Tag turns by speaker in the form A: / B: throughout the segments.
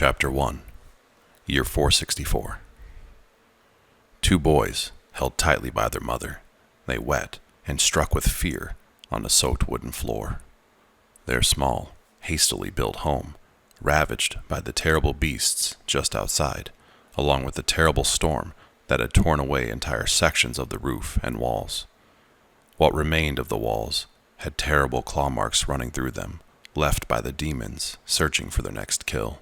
A: Chapter 1, Year 464. Two boys, held tightly by their mother, lay wet and struck with fear on the soaked wooden floor. Their small, hastily built home, ravaged by the terrible beasts just outside, along with the terrible storm that had torn away entire sections of the roof and walls. What remained of the walls had terrible claw marks running through them, left by the demons searching for their next kill.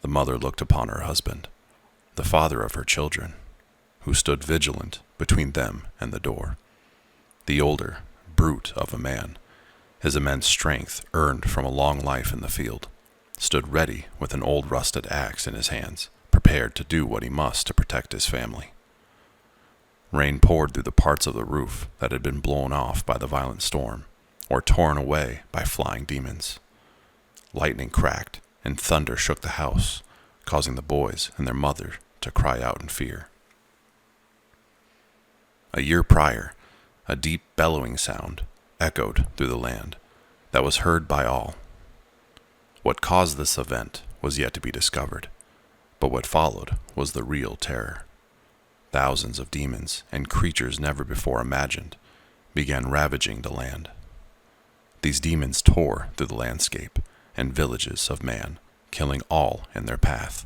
A: The mother looked upon her husband, the father of her children, who stood vigilant between them and the door. The older, brute of a man, his immense strength earned from a long life in the field, stood ready with an old rusted axe in his hands, prepared to do what he must to protect his family. Rain poured through the parts of the roof that had been blown off by the violent storm, or torn away by flying demons. Lightning cracked, and thunder shook the house, causing the boys and their mother to cry out in fear. A year prior, a deep bellowing sound echoed through the land that was heard by all. What caused this event was yet to be discovered, but what followed was the real terror. Thousands of demons and creatures never before imagined began ravaging the land. These demons tore through the landscape and villages of man, killing all in their path.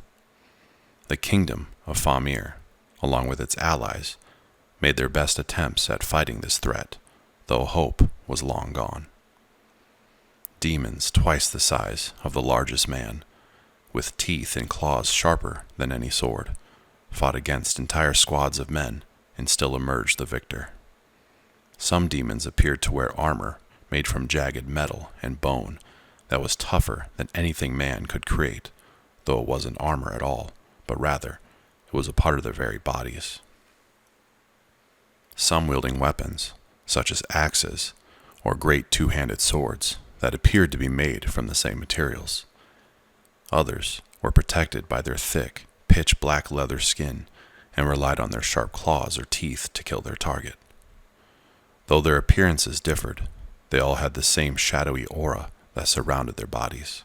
A: The kingdom of Famir, along with its allies, made their best attempts at fighting this threat, though hope was long gone. Demons twice the size of the largest man, with teeth and claws sharper than any sword, fought against entire squads of men and still emerged the victor. Some demons appeared to wear armor made from jagged metal and bone that was tougher than anything man could create, though it wasn't armor at all, but rather it was a part of their very bodies. Some wielding weapons, such as axes or great two-handed swords that appeared to be made from the same materials. Others were protected by their thick, pitch-black leather skin and relied on their sharp claws or teeth to kill their target. Though their appearances differed, they all had the same shadowy aura that surrounded their bodies.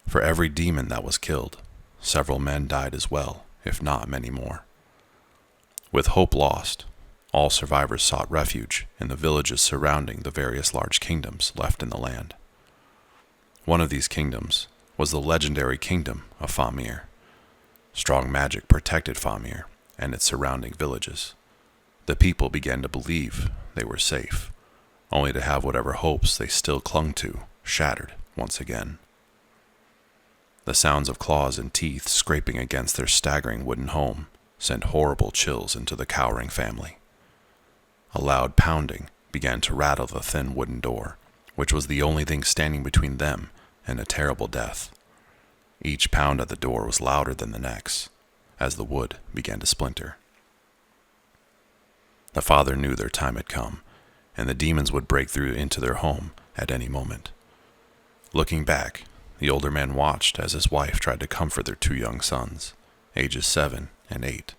A: For every demon that was killed, several men died as well, if not many more. With hope lost, all survivors sought refuge in the villages surrounding the various large kingdoms left in the land. One of these kingdoms was the legendary kingdom of Famir. Strong magic protected Famir and its surrounding villages. The people began to believe they were safe, only to have whatever hopes they still clung to shattered once again. The sounds of claws and teeth scraping against their staggering wooden home sent horrible chills into the cowering family. A loud pounding began to rattle the thin wooden door, which was the only thing standing between them and a terrible death. Each pound at the door was louder than the next, as the wood began to splinter. The father knew their time had come, and the demons would break through into their home at any moment. Looking back, the older man watched as his wife tried to comfort their two young sons, ages 7 and 8.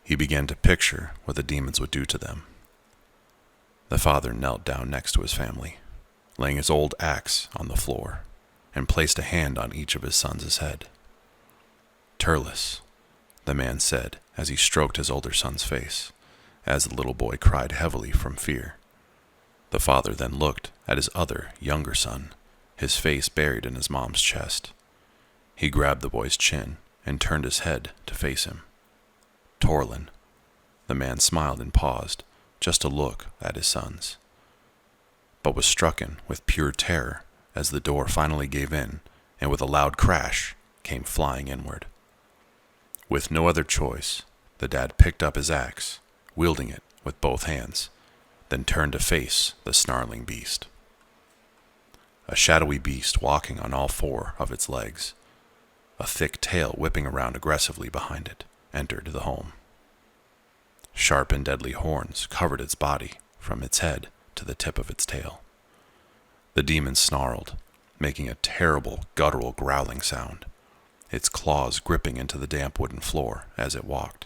A: He began to picture what the demons would do to them. The father knelt down next to his family, laying his old axe on the floor, and placed a hand on each of his sons' head. "Turles," the man said as he stroked his older son's face, as the little boy cried heavily from fear. The father then looked at his other, younger son, his face buried in his mom's chest. He grabbed the boy's chin and turned his head to face him. "Torlin." The man smiled and paused, just to look at his sons, but was strucken with pure terror as the door finally gave in and with a loud crash came flying inward. With no other choice, the dad picked up his axe, wielding it with both hands, then turned to face the snarling beast. A shadowy beast walking on all 4 of its legs, a thick tail whipping around aggressively behind it, entered the home. Sharp and deadly horns covered its body from its head to the tip of its tail. The demon snarled, making a terrible, guttural growling sound, its claws gripping into the damp wooden floor as it walked.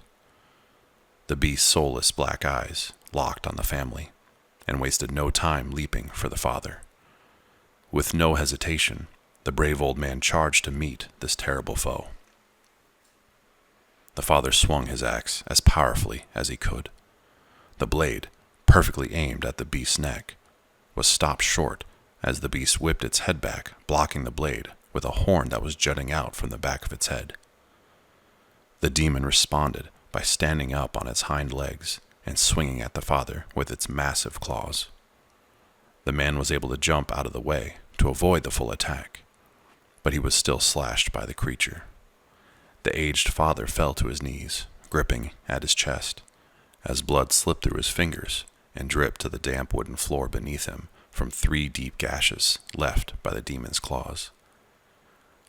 A: The beast's soulless black eyes locked on the family and wasted no time leaping for the father. With no hesitation, the brave old man charged to meet this terrible foe. The father swung his axe as powerfully as he could. The blade, perfectly aimed at the beast's neck, was stopped short as the beast whipped its head back, blocking the blade with a horn that was jutting out from the back of its head. The demon responded by standing up on its hind legs and swinging at the father with its massive claws. The man was able to jump out of the way to avoid the full attack, but he was still slashed by the creature. The aged father fell to his knees, gripping at his chest, as blood slipped through his fingers and dripped to the damp wooden floor beneath him from 3 deep gashes left by the demon's claws.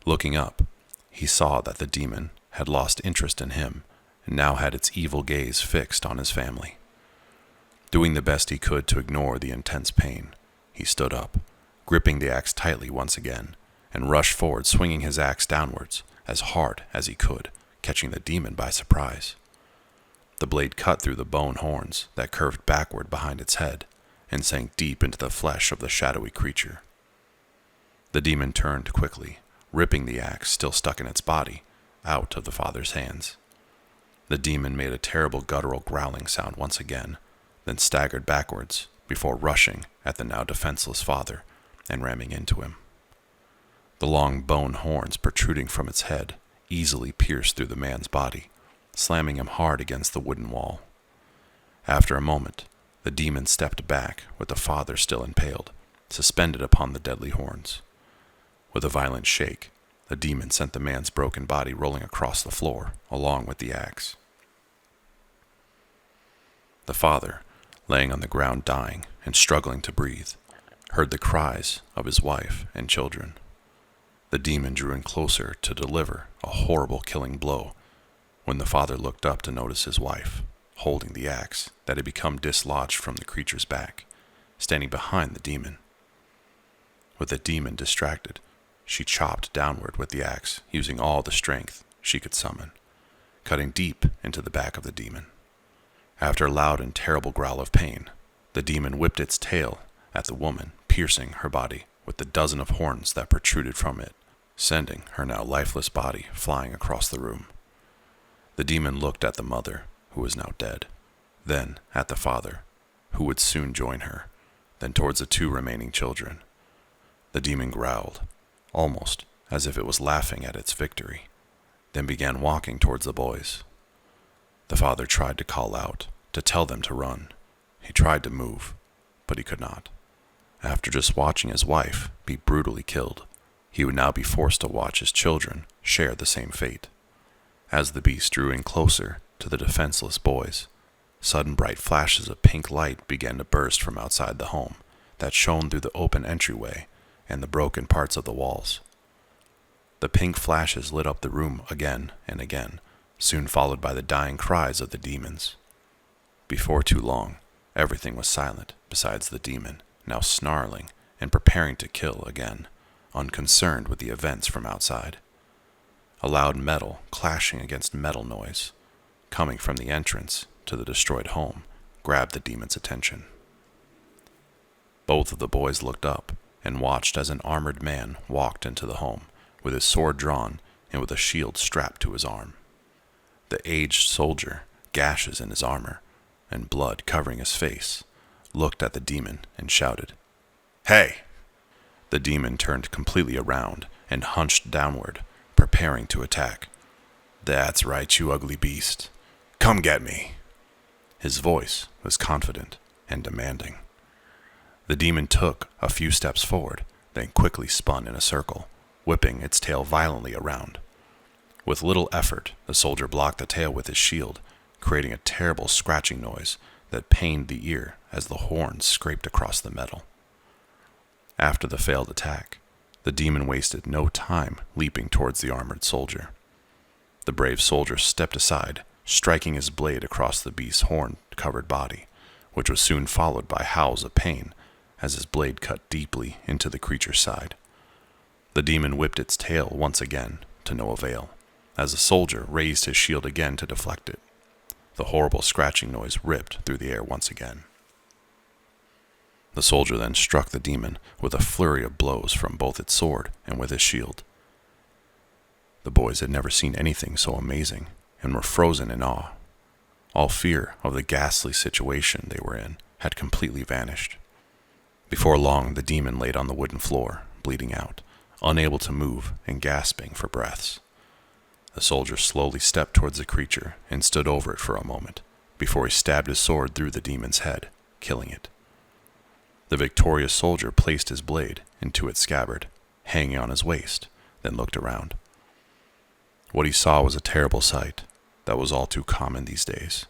A: Looking up, he saw that the demon had lost interest in him and now had its evil gaze fixed on his family. Doing the best he could to ignore the intense pain, he stood up, gripping the axe tightly once again, and rushed forward, swinging his axe downwards as hard as he could, catching the demon by surprise. The blade cut through the bone horns that curved backward behind its head and sank deep into the flesh of the shadowy creature. The demon turned quickly, ripping the axe, still stuck in its body, out of the father's hands. The demon made a terrible guttural growling sound once again, then staggered backwards before rushing at the now defenseless father and ramming into him. The long bone horns protruding from its head easily pierced through the man's body, slamming him hard against the wooden wall. After a moment, the demon stepped back with the father still impaled, suspended upon the deadly horns. With a violent shake, the demon sent the man's broken body rolling across the floor, along with the axe. The father, laying on the ground dying and struggling to breathe, heard the cries of his wife and children. The demon drew in closer to deliver a horrible killing blow when the father looked up to notice his wife, holding the axe that had become dislodged from the creature's back, standing behind the demon. With the demon distracted, she chopped downward with the axe, using all the strength she could summon, cutting deep into the back of the demon. After a loud and terrible growl of pain, the demon whipped its tail at the woman, piercing her body with the dozen of horns that protruded from it, sending her now lifeless body flying across the room. The demon looked at the mother, who was now dead, then at the father, who would soon join her, then towards the 2 remaining children. The demon growled, almost as if it was laughing at its victory, then began walking towards the boys. The father tried to call out, to tell them to run. He tried to move, but he could not. After just watching his wife be brutally killed, he would now be forced to watch his children share the same fate. As the beast drew in closer to the defenseless boys, sudden bright flashes of pink light began to burst from outside the home that shone through the open entryway and the broken parts of the walls. The pink flashes lit up the room again and again, soon followed by the dying cries of the demons. Before too long, everything was silent besides the demon, now snarling and preparing to kill again, unconcerned with the events from outside. A loud metal clashing against metal noise, coming from the entrance to the destroyed home, grabbed the demon's attention. Both of the boys looked up and watched as an armored man walked into the home, with his sword drawn and with a shield strapped to his arm. The aged soldier, gashes in his armor and blood covering his face, looked at the demon and shouted, "Hey!" The demon turned completely around and hunched downward, preparing to attack. "That's right, you ugly beast. Come get me." His voice was confident and demanding. The demon took a few steps forward, then quickly spun in a circle, whipping its tail violently around. With little effort, the soldier blocked the tail with his shield, creating a terrible scratching noise that pained the ear as the horns scraped across the metal. After the failed attack, the demon wasted no time leaping towards the armored soldier. The brave soldier stepped aside, striking his blade across the beast's horn-covered body, which was soon followed by howls of pain as his blade cut deeply into the creature's side. The demon whipped its tail once again, to no avail, as the soldier raised his shield again to deflect it. The horrible scratching noise ripped through the air once again. The soldier then struck the demon with a flurry of blows from both its sword and with his shield. The boys had never seen anything so amazing and were frozen in awe. All fear of the ghastly situation they were in had completely vanished. Before long, the demon laid on the wooden floor, bleeding out, unable to move and gasping for breaths. The soldier slowly stepped towards the creature and stood over it for a moment before he stabbed his sword through the demon's head, killing it. The victorious soldier placed his blade into its scabbard, hanging on his waist, then looked around. What he saw was a terrible sight that was all too common these days.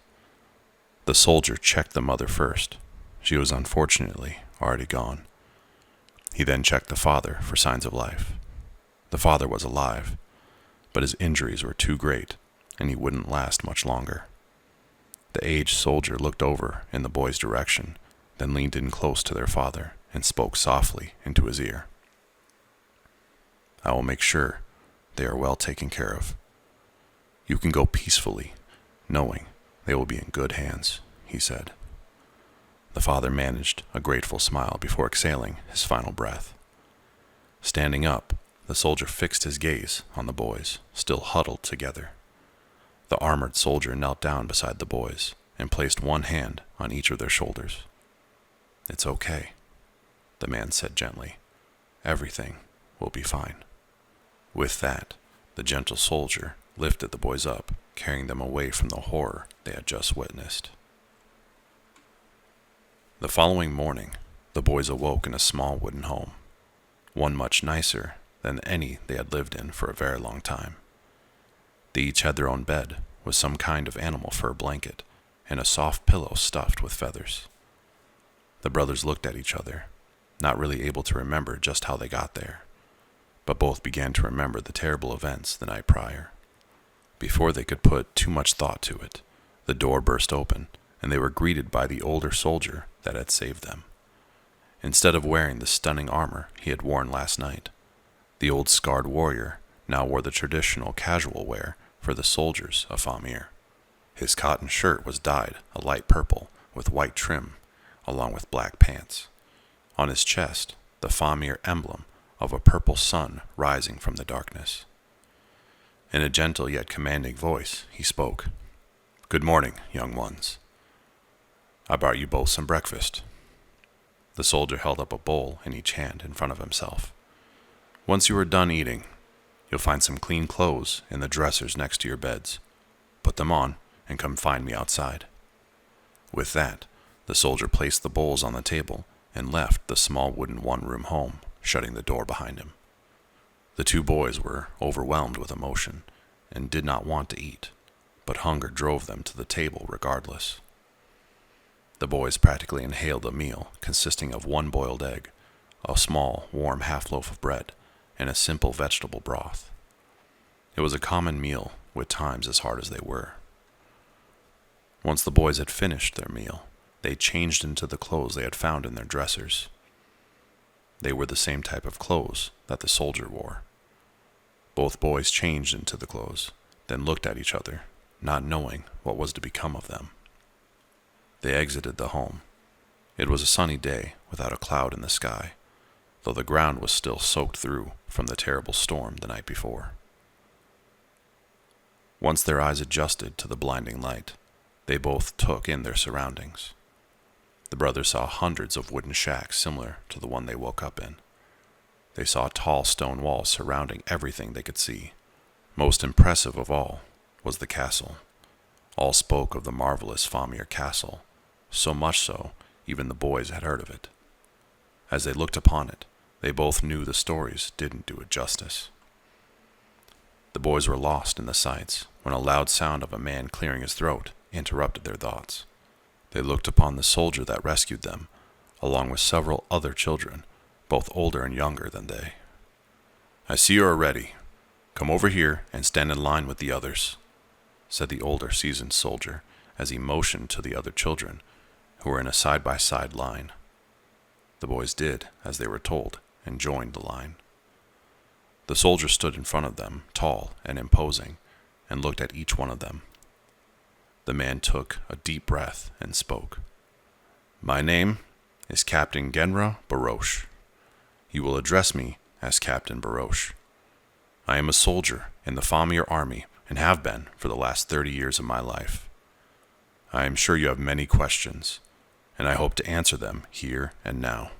A: The soldier checked the mother first. She was unfortunately already gone. He then checked the father for signs of life. The father was alive, but his injuries were too great, and he wouldn't last much longer. The aged soldier looked over in the boy's direction, then leaned in close to their father and spoke softly into his ear. "I will make sure they are well taken care of. You can go peacefully, knowing they will be in good hands," he said. The father managed a grateful smile before exhaling his final breath. Standing up, the soldier fixed his gaze on the boys, still huddled together. The armored soldier knelt down beside the boys and placed one hand on each of their shoulders. "It's okay," the man said gently. "Everything will be fine." With that, the gentle soldier lifted the boys up, carrying them away from the horror they had just witnessed. The following morning, the boys awoke in a small wooden home, one much nicer than any they had lived in for a very long time. They each had their own bed with some kind of animal fur blanket and a soft pillow stuffed with feathers. The brothers looked at each other, not really able to remember just how they got there, but both began to remember the terrible events the night prior. Before they could put too much thought to it, the door burst open, and they were greeted by the older soldier that had saved them. Instead of wearing the stunning armor he had worn last night, the old scarred warrior now wore the traditional casual wear for the soldiers of Famir. His cotton shirt was dyed a light purple with white trim, along with black pants. On his chest, the Famir emblem of a purple sun rising from the darkness. In a gentle yet commanding voice, he spoke. "Good morning, young ones. I brought you both some breakfast." The soldier held up a bowl in each hand in front of himself. "Once you are done eating, you'll find some clean clothes in the dressers next to your beds. Put them on and come find me outside." With that, the soldier placed the bowls on the table and left the small wooden one-room home, shutting the door behind him. The two boys were overwhelmed with emotion and did not want to eat, but hunger drove them to the table regardless. The boys practically inhaled a meal consisting of one boiled egg, a small, warm half-loaf of bread, and a simple vegetable broth. It was a common meal, with times as hard as they were. Once the boys had finished their meal, they changed into the clothes they had found in their dressers. They were the same type of clothes that the soldier wore. Both boys changed into the clothes, then looked at each other, not knowing what was to become of them. They exited the home. It was a sunny day without a cloud in the sky, though the ground was still soaked through from the terrible storm the night before. Once their eyes adjusted to the blinding light, they both took in their surroundings. The brothers saw hundreds of wooden shacks similar to the one they woke up in. They saw tall stone walls surrounding everything they could see. Most impressive of all was the castle. All spoke of the marvelous Famir castle, so much so even the boys had heard of it. As they looked upon it, they both knew the stories didn't do it justice. The boys were lost in the sights when a loud sound of a man clearing his throat interrupted their thoughts. They looked upon the soldier that rescued them, along with several other children, both older and younger than they. "I see you are ready. Come over here and stand in line with the others," said the older seasoned soldier as he motioned to the other children, who were in a side-by-side line. The boys did as they were told and joined the line. The soldier stood in front of them, tall and imposing, and looked at each one of them. The man took a deep breath and spoke. "My name is Captain Genra Baroche. You will address me as Captain Baroche. I am a soldier in the Famir army and have been for the last 30 years of my life. I am sure you have many questions, and I hope to answer them here and now.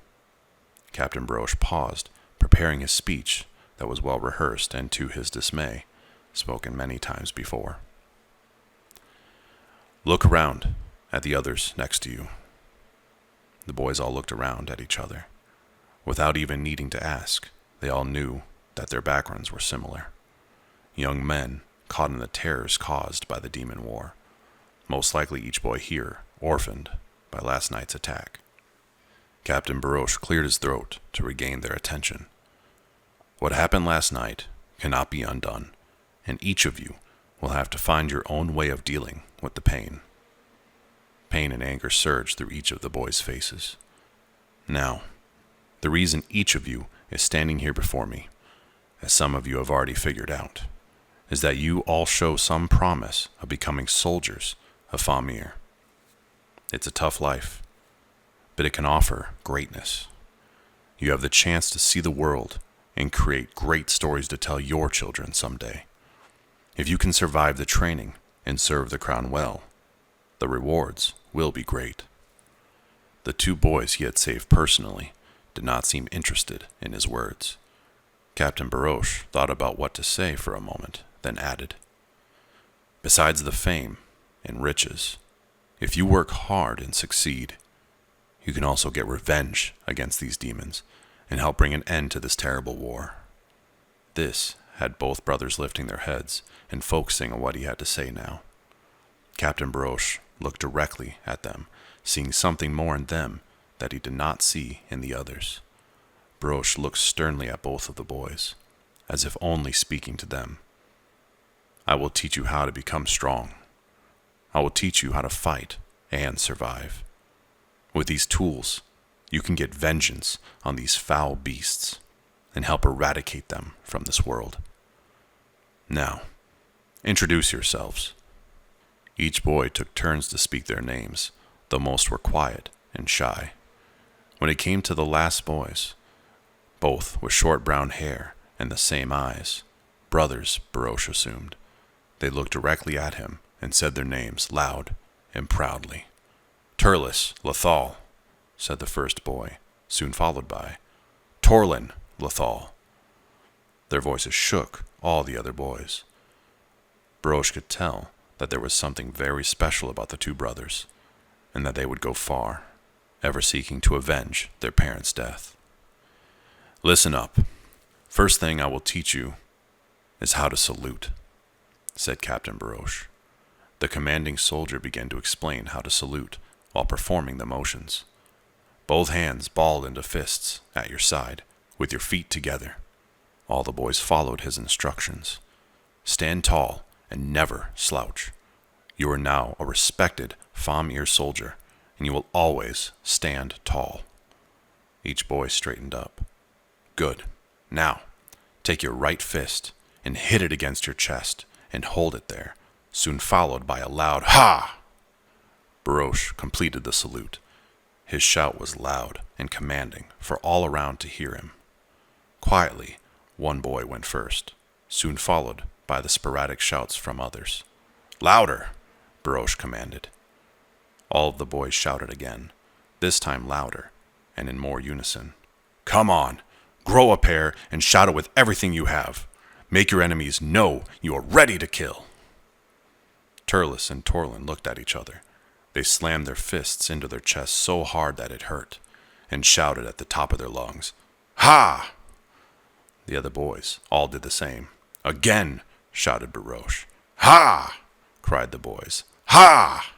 A: Captain Baroche paused, preparing his speech that was well rehearsed and, to his dismay, spoken many times before. Look around at the others next to you. The boys all looked around at each other. Without even needing to ask, they all knew that their backgrounds were similar. Young men caught in the terrors caused by the demon war. Most likely each boy here orphaned by last night's attack. Captain Baroche cleared his throat to regain their attention. What happened last night cannot be undone, and each of you will have to find your own way of dealing with the pain. Pain and anger surged through each of the boys' faces. Now, the reason each of you is standing here before me, as some of you have already figured out, is that you all show some promise of becoming soldiers of Famir. It's a tough life, but it can offer greatness. You have the chance to see the world and create great stories to tell your children someday. If you can survive the training and serve the crown well, the rewards will be great. The two boys he had saved personally did not seem interested in his words. Captain Baroche thought about what to say for a moment, then added, besides the fame and riches, if you work hard and succeed, you can also get revenge against these demons and help bring an end to this terrible war. This had both brothers lifting their heads and focusing on what he had to say now. Captain Baroche looked directly at them, seeing something more in them that he did not see in the others. Baroche looked sternly at both of the boys, as if only speaking to them. I will teach you how to become strong. I will teach you how to fight and survive. With these tools, you can get vengeance on these foul beasts and help eradicate them from this world. Now, introduce yourselves. Each boy took turns to speak their names, though most were quiet and shy. When it came to the last boys, both with short brown hair and the same eyes, brothers, Baroche assumed, they looked directly at him and said their names loud and proudly. Turles Lethal, said the first boy, soon followed by Torlin Lethal. Their voices shook all the other boys. Baroche could tell that there was something very special about the two brothers, and that they would go far, ever seeking to avenge their parents' death. Listen up. First thing I will teach you is how to salute, said Captain Baroche. The commanding soldier began to explain how to salute while performing the motions. Both hands balled into fists at your side, with your feet together. All the boys followed his instructions. Stand tall and never slouch. You are now a respected Famir soldier, and you will always stand tall. Each boy straightened up. Good. Now, take your right fist and hit it against your chest and hold it there, soon followed by a loud "Ha!" Baroche completed the salute. His shout was loud and commanding for all around to hear him. Quietly, one boy went first, soon followed by the sporadic shouts from others. Louder, Baroche commanded. All of the boys shouted again, this time louder and in more unison. Come on, grow a pair and shout it with everything you have. Make your enemies know you are ready to kill. Turles and Torlin looked at each other. They slammed their fists into their chests so hard that it hurt, and shouted at the top of their lungs, Ha! The other boys all did the same. Again, shouted Baroche. Ha! Cried the boys. Ha!